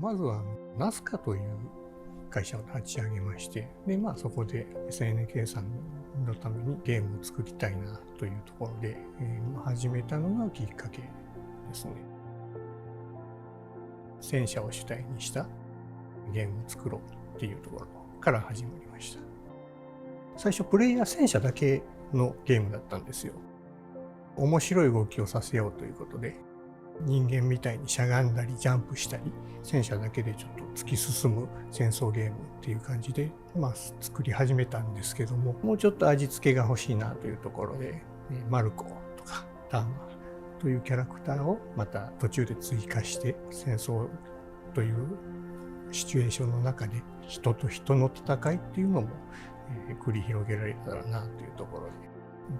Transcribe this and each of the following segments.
まずはナスカという会社を立ち上げまして、でそこで SNK さんのためにゲームを作りたいなというところで、始めたのがきっかけですね。戦車を主体にしたゲームを作ろうっていうところから始まりました。最初プレイヤー戦車だけのゲームだったんですよ。面白い動きをさせようということで、人間みたいにしゃがんだりジャンプしたり、戦車だけでちょっと突き進む戦争ゲームっていう感じで、作り始めたんですけども、もうちょっと味付けが欲しいなというところで、マルコとかターマというキャラクターをまた途中で追加して、戦争というシチュエーションの中で人と人の戦いっていうのも繰り広げられたらなというところで、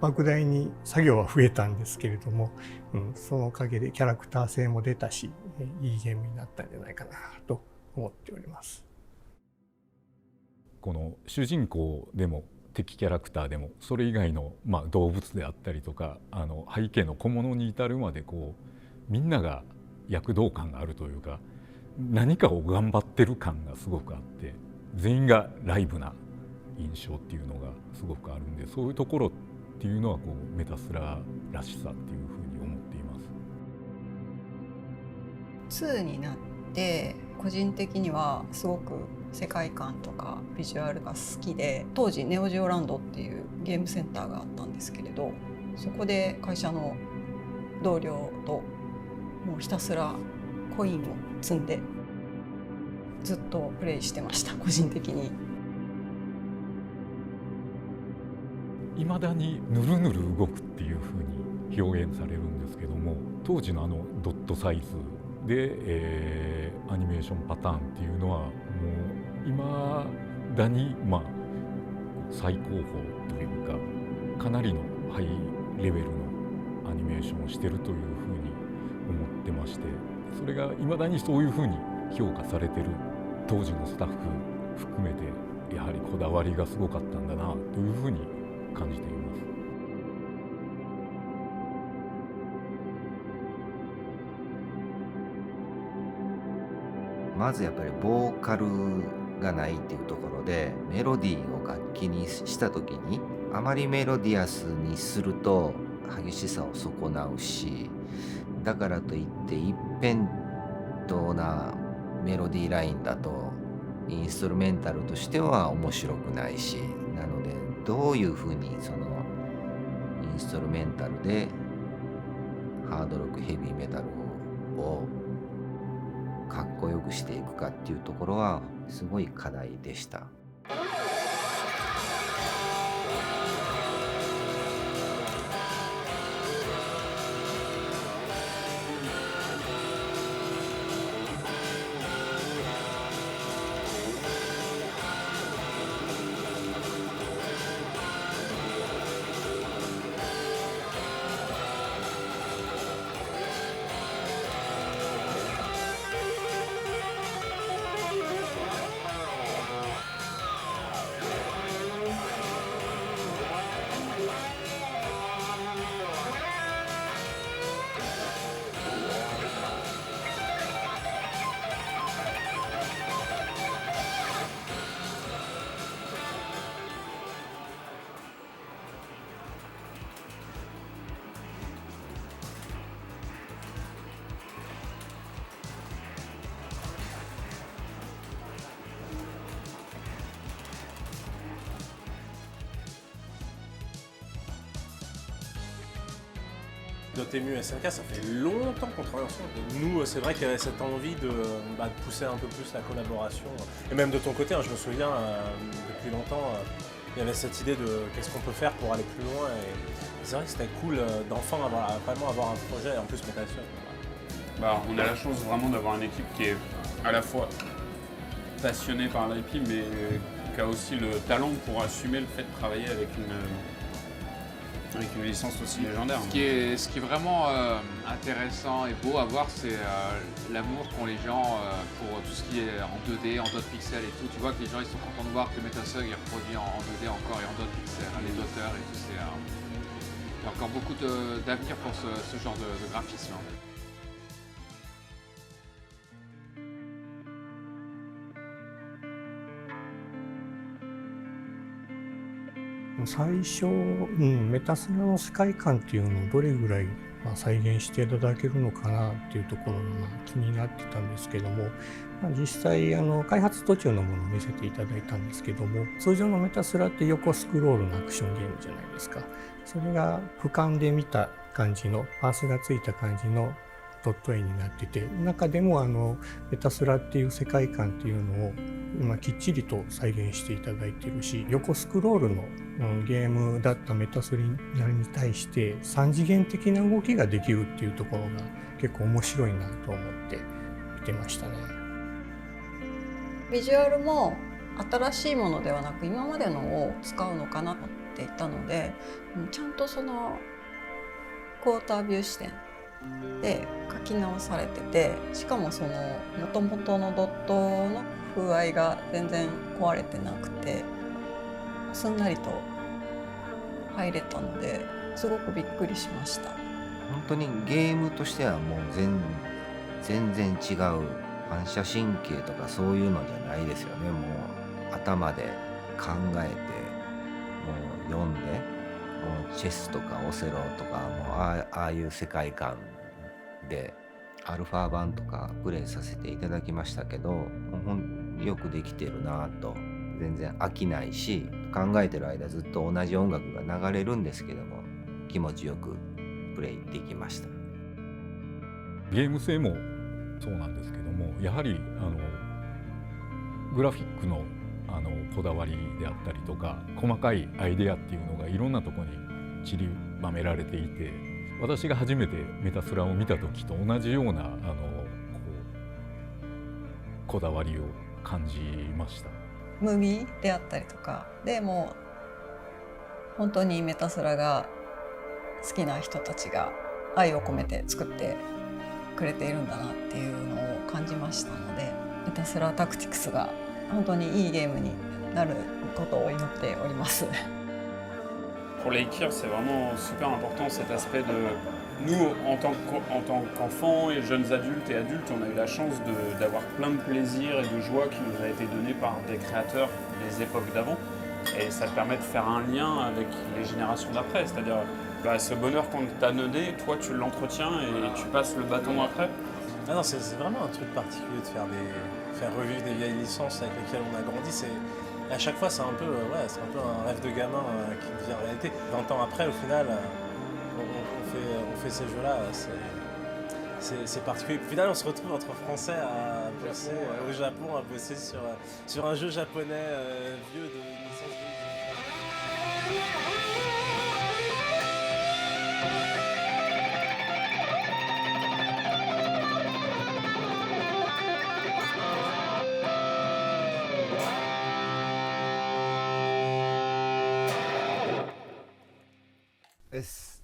莫大に作業は増えたんですけれども、そのおかげでキャラクター性も出たし、いいゲームになったんじゃないかなと思っております。この主人公でも敵キャラクターでもそれ以外の動物であったりとか背景の小物に至るまでみんなが躍動感があるというか、何かを頑張ってる感がすごくあって、全員がライブな印象っていうのがすごくあるんで、そういうところっていうのはメタスラらしさっていうふうに思っています。2になって個人的にはすごく世界観とかビジュアルが好きで、当時ネオジオランドっていうゲームセンターがあったんですけれど、そこで会社の同僚ともうひたすらコインを積んでずっとプレイしてました。個人的に未だにぬるぬる動くっていうふうに表現されるんですけども、当時のドットサイズで、アニメーションパターンっていうのはもう未だに最高峰というか、かなりのハイレベルのアニメーションをしてるというふうに思ってまして、それが未だにそういうふうに評価されてる当時のスタッフ含めて、やはりこだわりがすごかったんだなというふうに感じています。まずやっぱりボーカルがないっていうところで、メロディーを楽器にした時にあまりメロディアスにすると激しさを損なうし、だからといって一辺倒なメロディーラインだとインストルメンタルとしては面白くないし、なのでどういうふうにそのインストルメンタルでハードロックヘビーメタルをかっこよくしていくかっていうところはすごい課題でした。Dotemu SNK, ça fait longtemps qu'on travaille ensemble. Et nous, c'est vrai qu'il y avait cette envie de pousser un peu plus la collaboration. Et même de ton côté, je me souviens, depuis longtemps, il y avait cette idée de qu'est-ce qu'on peut faire pour aller plus loin. Et c'est vrai que c'était cool d'enfin vraiment avoir un projet, en plus Metal Slug. On a la chance vraiment d'avoir une équipe qui est à la fois passionnée par l'IP, mais qui a aussi le talent pour assumer le fait de travailler avec une licence aussi légendaire. Ce qui est vraiment intéressant et beau à voir, c'est l'amour qu'ont les gens pour tout ce qui est en 2D, en dot pixels et tout. Tu vois que les gens ils sont contents de voir que Metal Slug est reproduit en 2D encore et en dot pixels, les doteurs et tout. Il y a encore beaucoup d'avenir pour ce genre de graphisme. 最初、メタスラの世界観っていうのをどれぐらい再現していただけるのかなっていうところが気になってたんですけども、実際開発途中のものを見せていただいたんですけども、通常のメタスラって横スクロールのアクションゲームじゃないですか。それが俯瞰で見た感じのパースがついた感じのドット絵になってて、中でもメタスラっていう世界観っていうのを今きっちりと再現していただいているし、横スクロールのゲームだったメタスラに対して3次元的な動きができるっていうところが結構面白いなと思って見てましたね。ビジュアルも新しいものではなく今までのを使うのかなと思っていたので、ちゃんとそのクォータービュー視点で書き直されてて、しかもその元々のドットの風合いが全然壊れてなくてすんなりと入れたのですごくびっくりしました。本当にゲームとしてはもう全然違う、反射神経とかそういうのじゃないですよね。もう頭で考えてもう読んで、もうチェスとかオセロとかもああいう世界観でアルファ版とかプレイさせていただきましたけど、もうよくできてるなと。全然飽きないし、考えてる間ずっと同じ音楽が流れるんですけども、気持ちよくプレイできました。ゲーム性もそうなんですけども、やはりグラフィックのこだわりであったりとか、細かいアイデアっていうのがいろんなところに散りばめられていて、私が初めてメタスラを見た時と同じようなこだわりを感じました。ムービーであったりとかでもう本当にメタスラが好きな人たちが愛を込めて作ってくれているんだなっていうのを感じましたので、メタスラタクティクスが本当にいいゲームになることを祈っております。Pour les Kirs, c'est vraiment super important cet aspect de nous en tant qu'enfants et jeunes adultes et adultes, on a eu la chance d'avoir plein de plaisir et de joie qui nous a été donné par des créateurs des époques d'avant, et ça te permet de faire un lien avec les générations d'après, c'est-à-dire ce bonheur qu'on t'a donné, toi tu l'entretiens et tu passes le bâton après. Ah non, c'est vraiment un truc particulier de faire revivre des vieilles licences avec lesquelles on a grandi. À chaque fois, c'est un peu un rêve de gamin qui devient réalité. 20 ans après, au final, on fait ces jeux-là. C'est particulier. Au final, on se retrouve entre Français à bosser au Japon, à bosser sur un jeu japonais vieux de licence de... S